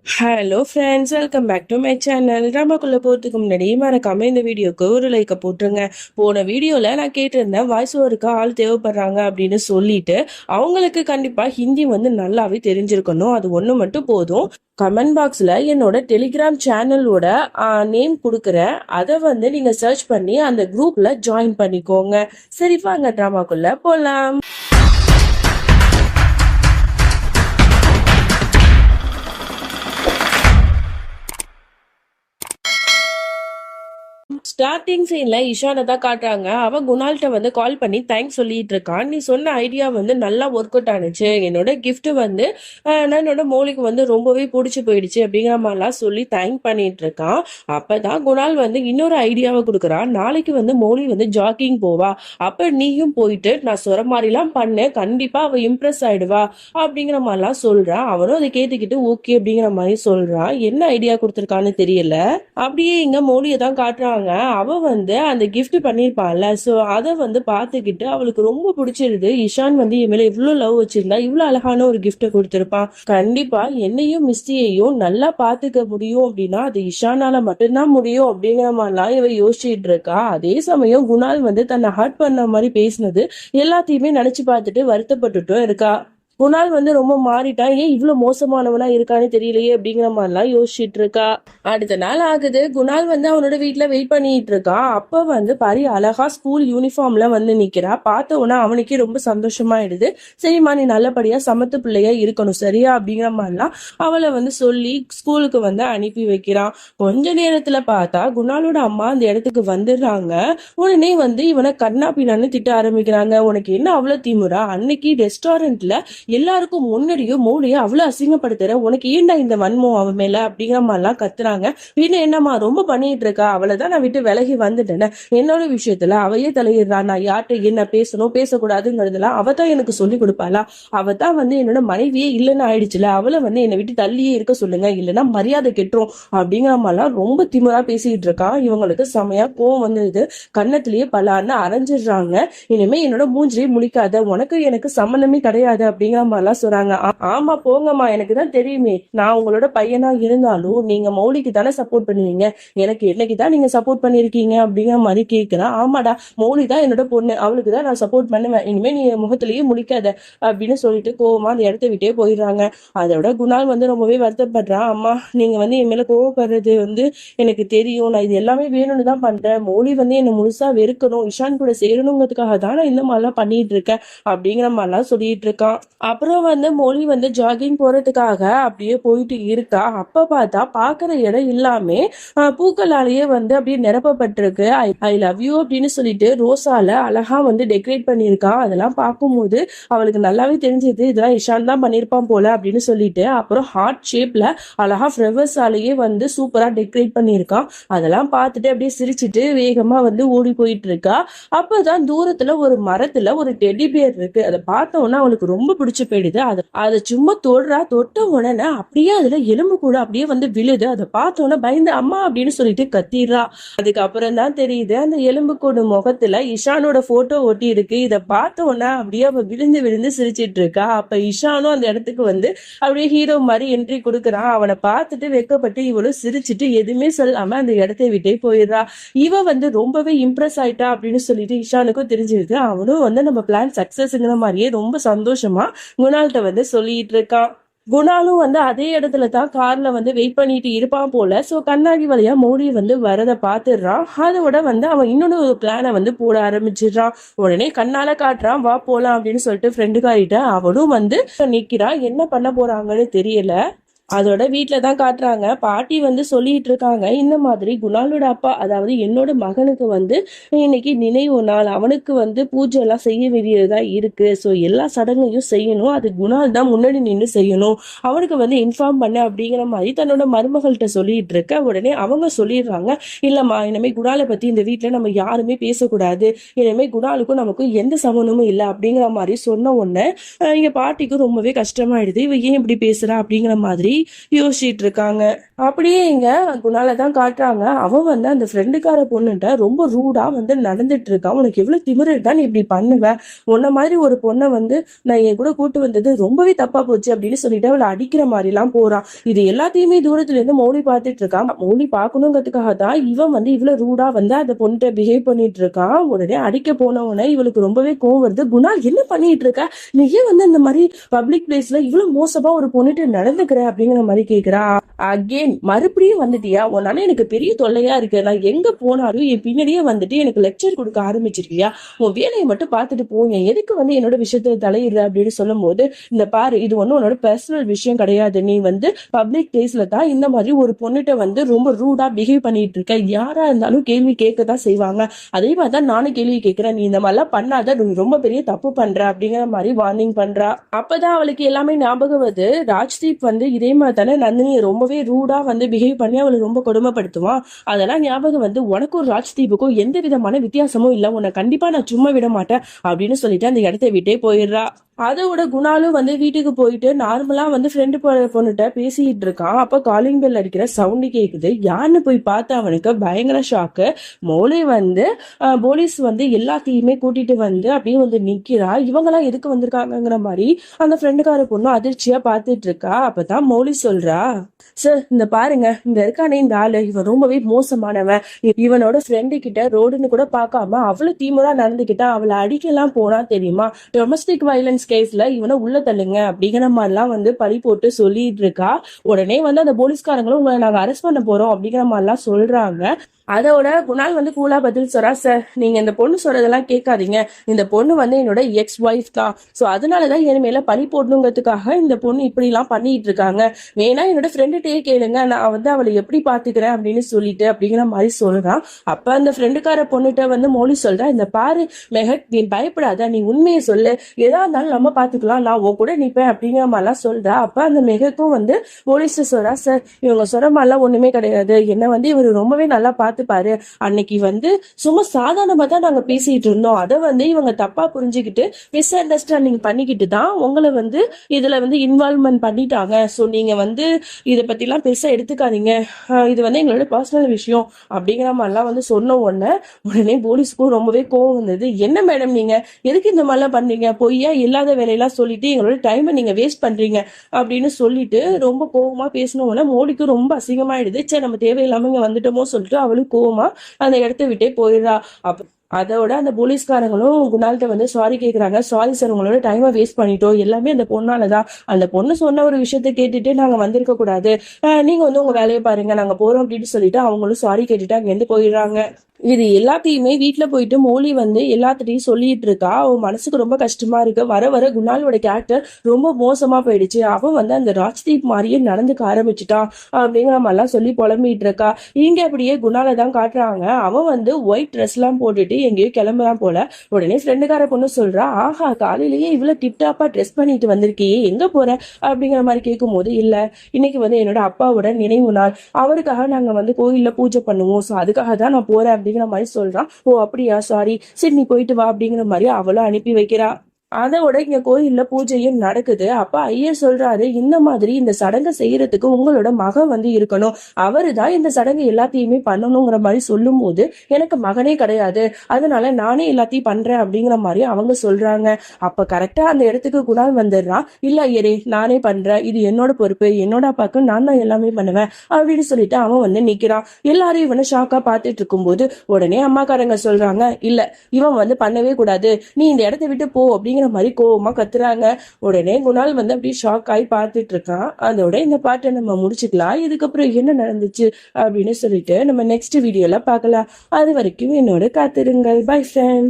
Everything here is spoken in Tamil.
Hello friends, welcome back to my channel. ட்ராமாக்குள்ளே போகிறதுக்கு முன்னாடி மறக்காம இந்த வீடியோக்கு ஒரு லைக்கை போட்டுருங்க. போன வீடியோவில் நான் கேட்டிருந்தேன் வாய்ஸ் ஓவருக்கு ஆள் தேவைப்படுறாங்க அப்படின்னு சொல்லிட்டு. அவங்களுக்கு கண்டிப்பாக ஹிந்தி வந்து நல்லாவே தெரிஞ்சிருக்கணும், அது ஒன்று மட்டும் போதும். கமெண்ட் பாக்ஸில் என்னோட டெலிகிராம் சேனலோட நேம் கொடுக்குறேன், அதை வந்து நீங்கள் சர்ச் பண்ணி அந்த குரூப்பில் ஜாயின் பண்ணிக்கோங்க. சரி வாங்க ட்ராமாக்குள்ளே போகலாம். ஸ்டார்டிங் சீன்ல இஷானை தான் காட்டுறாங்க. அவன் குணால்கிட்ட வந்து கால் பண்ணி தேங்க்ஸ் சொல்லிட்டு இருக்கான். நீ சொன்ன ஐடியா வந்து நல்லா ஒர்க் அவுட் ஆனிச்சு, என்னோட கிஃப்ட் வந்து நான் என்னோட மௌலிக்கு வந்து ரொம்பவே பிடிச்சி போயிடுச்சு அப்படிங்கிற மாதிரிலாம் சொல்லி தேங்க் பண்ணிட்டு இருக்கான். அப்பதான் குணால் வந்து இன்னொரு ஐடியாவை கொடுக்குறான். நாளைக்கு வந்து மௌலி வந்து ஜாக்கிங் போவா, அப்ப நீயும் போயிட்டு நான் சொர மாதிரிலாம் பண்ணேன், கண்டிப்பா அவ இம்ப்ரெஸ் ஆயிடுவா அப்படிங்கிற மாதிரிலாம் சொல்றான். அவனும் அதை கேட்டுக்கிட்டு ஓகே அப்படிங்கிற மாதிரி சொல்றான். என்ன ஐடியா கொடுத்துருக்கான்னு தெரியல. அப்படியே இங்க மௌலியை தான் காட்டுறாங்க. அவ வந்து அந்த கிஃப்ட் பண்ணிருப்பாள்ல, சோ அதை வந்து பாத்துக்கிட்டு அவளுக்கு ரொம்ப பிடிச்சிருது. இஷான் வந்து என் மேல இவ்வளவு லவ் வச்சிருந்தா இவ்வளவு அழகான ஒரு கிஃப்ட கொடுத்திருப்பான், கண்டிப்பா என்னையும் மிஸ்டியையும் நல்லா பாத்துக்க முடியும் அப்படின்னா அது இஷானால மட்டும்தான் முடியும் அப்படிங்கிற மாதிரிலாம் இவ யோசிச்சுட்டு இருக்கா. அதே சமயம் குணால் வந்து தன்னை ஹர்ட் பண்ண மாதிரி பேசினது எல்லாத்தையுமே நினைச்சு பார்த்துட்டு வருத்தப்பட்டுட்டும் இருக்கா. குணால் வந்து ரொம்ப மாறிட்டான், ஏன் இவ்வளவு மோசமானவனா இருக்கான்னு தெரியலையே அப்படிங்கிற மாதிரிலாம் யோசிச்சுட்டு இருக்கா. அடுத்த நாள் ஆகுது. குணால் வந்து அவனோட வீட்டுல வெயிட் பண்ணிட்டு இருக்கான். அப்ப வந்து பரி அழகா ஸ்கூல் யூனிஃபார்ம்ல வந்து நிக்கிறா. பார்த்த உடனே அவனுக்கே ரொம்ப சந்தோஷமாயிடுது. சரிம்மா, நீ நல்லபடியா சமத்து பிள்ளையா இருக்கணும் சரியா அப்படிங்கிற மாதிரிலாம் அவளை வந்து சொல்லி ஸ்கூலுக்கு வந்து அனுப்பி வைக்கிறான். கொஞ்ச நேரத்துல பார்த்தா குணாலோட அம்மா அந்த இடத்துக்கு வந்துடுறாங்க. உடனே வந்து இவனை கண்ணா பின்னான்னு திட்ட ஆரம்பிக்கிறாங்க. உனக்கு என்ன அவ்வளவு திமுறா, அன்னைக்கு ரெஸ்டாரண்ட்ல எல்லாருக்கும் முன்னாடியும் மௌலிய அவ்வளவு அசிங்கப்படுத்துற, உனக்கு ஏன்டா இந்த வன்மம் அவன் மேல அப்படிங்கிற மாதிரிலாம் கத்துறாங்க. வீணை என்னம்மா ரொம்ப பண்ணிட்டு இருக்கா, அவளைதான் நான் விட்டு விலகி வந்துட்டேன், என்னோட விஷயத்துல அவையே தலையிடுறா, நான் யார்கிட்ட என்ன பேசணும் பேசக்கூடாதுங்கிறதுலாம் அவதான் எனக்கு சொல்லி கொடுப்பாளா, அவதான் வந்து என்னோட மனைவியே இல்லைன்னு ஆயிடுச்சுல, அவளை வந்து என்னை விட்டு தள்ளியே இருக்க சொல்லுங்க, இல்லைன்னா மரியாதை கெட்டுரும் அப்படிங்கிற மாதிரிலாம் ரொம்ப திமுறா பேசிட்டு இருக்கான். இவங்களுக்கு செமையா கோவம் வந்தது. கன்னத்திலேயே பலான்னு அரைஞ்சிடுறாங்க. இனிமே என்னோட மூஞ்சிலே முழிக்காத, உனக்கு எனக்கு சம்மந்தமே கிடையாது அப்படிங்கிற மாதிரிலாம் சொல்றாங்க. ஆமா போங்கம்மா, எனக்கு தான் தெரியுமே, நான் உங்களோட பையனா இருந்தாலும் நீங்க மௌலிக்கு தானே சப்போர்ட் பண்ணுவீங்க, எனக்கு என்னைக்கு தான் நீங்க சப்போர்ட் பண்ணிருக்கீங்க அப்படிங்கிற மாதிரி கேட்கிறேன். ஆமாடா, மௌலி தான் என்னோட பொண்ணு, அவளுக்கு தான் நான் சப்போர்ட் பண்ணுவேன், இனிமே நீ முகத்திலேயே முழிக்காத அப்படின்னு சொல்லிட்டு கோவமா அந்த இடத்த விட்டே போயிடுறாங்க. அதோட குணால் வந்து ரொம்பவே வருத்தப்படுறான். அம்மா, நீங்க வந்து என் மேல கோவப்படுறது வந்து எனக்கு தெரியும், நான் இது எல்லாமே வேணும்னு தான் பண்றேன், மௌலி வந்து என்னை முழுசா வெறுக்கணும், இஷான் கூட சேரணுங்கிறதுக்காக தான் நான் இந்த மாதிரிலாம் பண்ணிட்டு இருக்கேன் அப்படிங்கிற மாதிரிலாம் சொல்லிட்டு இருக்கான். அப்புறம் வந்து மொழி வந்து ஜாகிங் போறதுக்காக அப்படியே போயிட்டு இருக்கா. அப்ப பார்த்தா பாக்குற இடம் எல்லாமே பூக்களாலேயே வந்து அப்படியே நிரப்பப்பட்டிருக்கு. ஐ லவ் யூ அப்படின்னு சொல்லிட்டு ரோஸால அழகா வந்து டெக்கரேட் பண்ணியிருக்கா. அதெல்லாம் பார்க்கும்போது அவளுக்கு நல்லாவே தெரிஞ்சது இதெல்லாம் இஷான் தான் பண்ணியிருப்பான் போல அப்படின்னு சொல்லிட்டு. அப்புறம் ஹார்ட் ஷேப்ல அழகா ஃப்ளவர்ஸாலேயே வந்து சூப்பரா டெக்கரேட் பண்ணியிருக்கான். அதெல்லாம் பார்த்துட்டு அப்படியே சிரிச்சுட்டு வேகமா வந்து ஓடி போயிட்டு இருக்கா. அப்பதான் தூரத்துல ஒரு மரத்துல ஒரு டெடி பியர் இருக்கு. அதை பார்த்த உடனே அவளுக்கு ரொம்ப பிடிச்சு போயிடுது. அதை சும்மா தொட்ட உடனே அப்படியே அதுல எலும்பு கூட அப்படியே வந்து விழுது. அதை பார்த்த உடனே பயந்து அம்மா அப்படின்னு சொல்லிட்டு கத்திடுறா. அதுக்கப்புறம் தான் தெரியுது அந்த எலும்பு கூடு முகத்துல இஷானோட போட்டோ ஒட்டி இருக்கு. இதை பார்த்த உடனே அப்படியே அவ விழுந்து விழுந்து சிரிச்சிட்டு இருக்கா. அப்ப இஷானும் அந்த இடத்துக்கு வந்து அப்படியே ஹீரோ மாதிரி என்ட்ரி கொடுக்குறான். அவனை பார்த்துட்டு வெக்கப்பட்டு இவளும் சிரிச்சுட்டு எதுவுமே சொல்லாம அந்த இடத்தை விட்டே போயிடுறா. இவ வந்து ரொம்பவே இம்ப்ரெஸ் ஆயிட்டா அப்படின்னு சொல்லிட்டு இஷானுக்கும் தெரிஞ்சிருக்கு. அவனும் வந்து நம்ம பிளான் சக்சஸ்ங்கிற மாதிரியே ரொம்ப சந்தோஷமா குணால்கிட்ட வந்து சொல்லிட்டு இருக்கான். குணாலும் வந்து அதே இடத்துல தான் கார்ல வந்து வெயிட் பண்ணிட்டு இருப்பான் போல. சோ கண்ணாடி வழியா மோடி வந்து வரத பாத்துடுறான். அதோட வந்து அவன் இன்னொன்னு ஒரு பிளானை வந்து போட ஆரம்பிச்சிடுறான். உடனே கண்ணால காட்டுறான், வா போலாம் அப்படின்னு சொல்லிட்டு ஃப்ரெண்டுக்காரிட்ட. அவனும் வந்து நிக்கிறான். என்ன பண்ண போறாங்கன்னு தெரியல. அதோட வீட்டுல தான் காட்டுறாங்க. பாட்டி வந்து சொல்லிட்டு இருக்காங்க, இந்த மாதிரி குணாலோட அப்பா, அதாவது என்னோட மகனுக்கு வந்து இன்னைக்கு நினைவு நாள், அவனுக்கு வந்து பூஜை எல்லாம் செய்ய வேண்டியதா இருக்கு, ஸோ எல்லா சடங்கையும் செய்யணும், அது குணால் தான் முன்னாடி நின்று செய்யணும், அவனுக்கு வந்து இன்ஃபார்ம் பண்ண அப்படிங்கிற மாதிரி தன்னோட மருமகள்கிட்ட சொல்லிட்டு இருக்க. உடனே அவங்க சொல்லிடுறாங்க, இல்லம்மா, இனிமே குணாலை பத்தி இந்த வீட்டுல நம்ம யாருமே பேசக்கூடாது, இனிமே குணாலுக்கும் நமக்கும் எந்த சம்பந்தமும் இல்லை அப்படிங்கிற மாதிரி சொன்ன உடனே இங்க பாட்டிக்கும் ரொம்பவே கஷ்டமாயிடுது. இவ ஏன் இப்படி பேசுறா அப்படிங்கிற மாதிரி யோசிச்சுட்டு இருக்காங்க. அப்படியே இங்க குணால தான் காட்டுறாங்க. அவன் வந்து அந்த ஃப்ரெண்டுக்கார பொண்ணுகிட்ட ரொம்ப ரூடா வந்து நடந்துட்டு இருக்கான். உனக்கு எவ்வளவு திமிரு இருந்தா நீ இப்படி பண்ணுவ? உன்ன மாதிரி ஒரு பொண்ணை வந்து நான் என் கூட கூட்டு வந்தது ரொம்பவே தப்பா போச்சு அப்படின்னு சொல்லிட்டு அவளை அடிக்கிற மாதிரி எல்லாம் போறான். இது எல்லாத்தையுமே தூரத்துல இருந்து மௌலி பார்த்துட்டு இருக்கான். மௌலி பார்க்கணுங்கிறதுக்காக தான் இவன் வந்து இவ்வளவு ரூடா வந்து அந்த பொண்ணுகிட்ட பிஹேவ் பண்ணிட்டு இருக்கான். உடனே அடிக்க போனவனே இவளுக்கு ரொம்பவே கோவம் வருது. குணா என்ன பண்ணிட்டு இருக்க? நீ ஏன் வந்து இந்த மாதிரி பப்ளிக் பிளேஸ்ல இவ்வளவு மோசமா ஒரு பொண்ணுட்டு நடந்துக்கிற அப்படிங்கிற மாதிரி கேக்குறா. அகெயின் மறுபடியும் வந்துட்டியா? உன்னால எனக்கு பெரிய தொல்லையா இருக்கு. நான் எங்க போனாலும் என் பின்னாடியே வந்துட்டு எனக்கு லெக்சர் கொடுக்க ஆரம்பிச்சிருக்கியா? உன் வேலையை மட்டும் பார்த்துட்டு போங்க, எதுக்கு வந்து என்னோட விஷயத்துல தலையிடுற அப்படின்னு சொல்லும் போது, இந்த பாரு, இது ஒன்னும் உன்னோட பர்சனல் விஷயம் கிடையாது. நீ வந்து பப்ளிக் பிளேஸ்ல தான் இந்த மாதிரி ஒரு பொண்ணுகிட்ட வந்து ரொம்ப ரூடா பிஹேவ் பண்ணிட்டு இருக்க. யாரா இருந்தாலும் கேள்வி கேட்கதான் செய்வாங்க. அதே மாதிரிதான் நானும் கேள்வி கேட்கிறேன். நீ இந்த மாதிரிலாம் பண்ணாத, நீ ரொம்ப பெரிய தப்பு பண்ற அப்படிங்கிற மாதிரி வார்னிங் பண்றா. அப்பதான் அவளுக்கு எல்லாமே ஞாபகம் வருது. ராஜ்தீப் வந்து இதே மாதிரி தானே நந்தினியை ரொம்பவே ரூடா வந்து பிஹேவ் பண்ணி அவளை ரொம்ப கொடுமைப்படுத்துவான். அதெல்லாம் ஞாபகம் வந்து உனக்கும் ராஜ்தீப்புக்கும் எந்த விதமான வித்தியாசமும் இல்லை, உன்னை கண்டிப்பா நான் சும்மா விட மாட்டேன் அப்படின்னு சொல்லிட்டு அந்த இடத்த விட்டே போயிடுறா. அதோட குணாலும் வந்து வீட்டுக்கு போயிட்டு நார்மலா வந்து ஃப்ரெண்டு பொண்ணுகிட்ட பேசிட்டு இருக்கான். அப்ப காலிங் பெல் அடிக்கிற சவுண்டு கேக்குது. யாருன்னு போய் பார்த்து அவனுக்கு பயங்கர ஷாக்கு. மௌலி வந்து போலீஸ் வந்து எல்லாத்தையுமே கூட்டிட்டு வந்து அப்படியே வந்து நிக்கிறா. இவங்கெல்லாம் எதுக்கு வந்திருக்காங்கிற மாதிரி அந்த ஃப்ரெண்டுக்கார பொண்ணு அதிர்ச்சியா பார்த்துட்டு இருக்கா. அப்பதான் மௌலி சொல்றா, சார் இந்த பாருங்க, இந்த இருக்கானே இந்த ஆளு, இவன் ரொம்பவே மோசமானவன். இவனோட ஃப்ரெண்டு கிட்ட ரோடுன்னு கூட பார்க்காம அவ்வளவு தீமுறா நடந்துகிட்டா. அவளை அடிக்கலாம் போனா தெரியுமா? டொமஸ்டிக் வயலன்ஸ் கேஸ்ல இவனை உள்ள தள்ளுங்க அப்படிங்கிற மாதிரிலாம் வந்து பழி போட்டு சொல்லிட்டு இருக்கா. உடனே வந்து அந்த போலீஸ்காரங்களும் உங்களை நாங்க அரெஸ்ட் பண்ண போறோம் அப்படிங்கிற மாதிரிலாம் சொல்றாங்க. அதோட குணால் வந்து கூலா பதில் சொல்றா, சார் நீங்க இந்த பொண்ணு சொல்றதெல்லாம் கேட்காதீங்க. இந்த பொண்ணு வந்து என்னோட எக்ஸ் ஒய்ஃப் தான். ஸோ அதனாலதான் என் மேல பழி போடணுங்கிறதுக்காக இந்த பொண்ணு இப்படி எல்லாம் பண்ணிட்டு இருக்காங்க. வேணா என்னோட ஃப்ரெண்டுகிட்டே கேளுங்க, நான் வந்து அவளை எப்படி பாத்துக்கிறேன் அப்படின்னு சொல்லிட்டு அப்படிங்கிற மாதிரி சொல்றான். அப்ப அந்த ஃப்ரெண்டுக்கார பொண்ணுகிட்ட வந்து மௌலி சொல்றா, இந்த பாரு மெஹக், நீ பயப்படாத, நீ உண்மையை சொல்லு, எதா இருந்தாலும் நம்ம பாத்துக்கலாம், நான் உன் கூட நிப்பேன் அப்படிங்கிற மாதிரிலாம் சொல்றா. அப்ப அந்த மெஹக்கும் வந்து போலீஸ் சொல்றா, சார் இவங்க சொல்ற மாதிரிலாம் ஒண்ணுமே கிடையாது. என்ன வந்து இவர் ரொம்பவே நல்லா பார்த்து பாரு, அன்னைக்கு வந்து சும்மா சாதாரணமா தான் நாங்க பேசிட்டு இருந்தோம். அதை வந்து இவங்க தப்பா புரிஞ்சுக்கிட்டு மிஸ் அண்டர்ஸ்டாண்டிங் பண்ணிக்கிட்டு தான் உங்களை வந்து இதுல வந்து இன்வால்வ்மெண்ட் பண்ணிட்டாங்க. ஸோ நீங்க வந்து இதை பத்தி எல்லாம் பெருசா எடுத்துக்காதீங்க, இது வந்து எங்களோட பர்சனல் விஷயம் அப்படிங்கிற மாதிரிலாம் வந்து சொன்ன உடனே போலீஸ்க்கும் ரொம்பவே கோவம் வந்தது. என்ன மேடம் நீங்க எதுக்கு இந்த மாதிரிலாம் பண்றீங்க? பொய்யா இல்லாத வேலையெல்லாம் சொல்லிட்டு எங்களோட டைமை நீங்க வேஸ்ட் பண்றீங்க அப்படின்னு சொல்லிட்டு ரொம்ப கோவமா பேசினோம்னா மோடிக்கு ரொம்ப அசிங்கமாயிடுது. சரி நம்ம தேவையில்லாம இங்க வந்துட்டோமோ சொல்லிட்டு அவளுக்கு கோவமா அந்த இடத்த விட்டே போயிடுறா. அப்ப அதோட அந்த போலீஸ்காரங்களும் குணால்கிட்ட வந்து சாரி கேட்குறாங்க. சாரி சார், உங்களோட டைமை வேஸ்ட் பண்ணிட்டோம், எல்லாமே அந்த பொண்ணாலதான். அந்த பொண்ணு சொன்ன ஒரு விஷயத்த கேட்டுட்டு நாங்க வந்திருக்க கூடாது, நீங்க வந்து உங்க வேலையை பாருங்க, நாங்க போறோம் அப்படின்னு சொல்லிட்டு அவங்களும் சாரி கேட்டுட்டு அங்கேருந்து போயிடுறாங்க. இது எல்லாத்தையுமே வீட்டுல போயிட்டு மௌலி வந்து எல்லாத்திட்டையும் சொல்லிட்டு இருக்கா. அவன் மனசுக்கு ரொம்ப கஷ்டமா இருக்கு. வர வர குணாலோட கேரக்டர் ரொம்ப மோசமா போயிடுச்சு. அவன் வந்து அந்த ராஜ்தீப் மாதிரியே நடந்துக்க ஆரம்பிச்சுட்டான் அப்படிங்கிற மாதிரிலாம் சொல்லி புலம்பிட்டு இருக்கா. இங்க அப்படியே குணால தான் காட்டுறாங்க. அவன் வந்து ஒயிட் ட்ரெஸ் எல்லாம் போட்டுட்டு எங்கேயோ கிளம்புறான் போல. உடனே ஃப்ரெண்டுக்கார பொண்ணு சொல்றா, ஆஹா காலையிலேயே இவ்வளவு டிப்டாப்பா ட்ரெஸ் பண்ணிட்டு வந்திருக்கியே, எங்க போற அப்படிங்கிற மாதிரி கேட்கும் போது, இல்ல இன்னைக்கு வந்து என்னோட அப்பாவோட நினைவு நாள், அவருக்காக நாங்க வந்து கோயில்ல பூஜை பண்ணுவோம், ஸோ அதுக்காக தான் நான் போறேன் அப்படிங்கிற மாதிரி சொல்றான். ஓ அப்படியா, சாரி, சரி நீ போயிட்டு வா அப்படிங்கிற மாதிரி அவளும் அனுப்பி வைக்கிறா. அதோட இங்க கோயில்ல பூஜையும் நடக்குது. அப்ப ஐயர் சொல்றாரு, இந்த மாதிரி இந்த சடங்கை செய்யறதுக்கு உங்களோட மகன் வந்து இருக்கணும், அவரு தான் இந்த சடங்கு எல்லாத்தையுமே பண்ணணுங்கிற மாதிரி சொல்லும் போது, எனக்கு மகனே கிடையாது, அதனால நானே எல்லாத்தையும் பண்றேன் அப்படிங்கிற மாதிரி அவங்க சொல்றாங்க. அப்ப கரெக்டா அந்த இடத்துக்கு குணால் வந்துடுறான். இல்ல ஐயரே, நானே பண்றேன், இது என்னோட பொறுப்பு, என்னோட அப்பாவுக்கு நான் தான் எல்லாமே பண்ணுவேன் அப்படின்னு சொல்லிட்டு அவன் வந்து நிக்கிறான். எல்லாரும் இவனை ஷாக்கா பார்த்துட்டு இருக்கும் போது உடனே அம்மாக்காரங்க சொல்றாங்க, இல்ல இவன் வந்து பண்ணவே கூடாது, நீ இந்த இடத்த விட்டு போ அப்படிங்கிற மாதிரி கோவமா கத்துறாங்க. உடனே குணால் வந்து அப்படி ஷாக் ஆகி பார்த்துட்டு இருக்கான். அதோட இந்த பாட்டை நம்ம முடிச்சுக்கலாம். இதுக்கப்புறம் என்ன நடந்துச்சு அப்படின்னு சொல்லிட்டு நம்ம நெக்ஸ்ட் வீடியோல பார்க்கலாம். அது வரைக்கும் என்னோட காத்திருங்கள். Bye friends.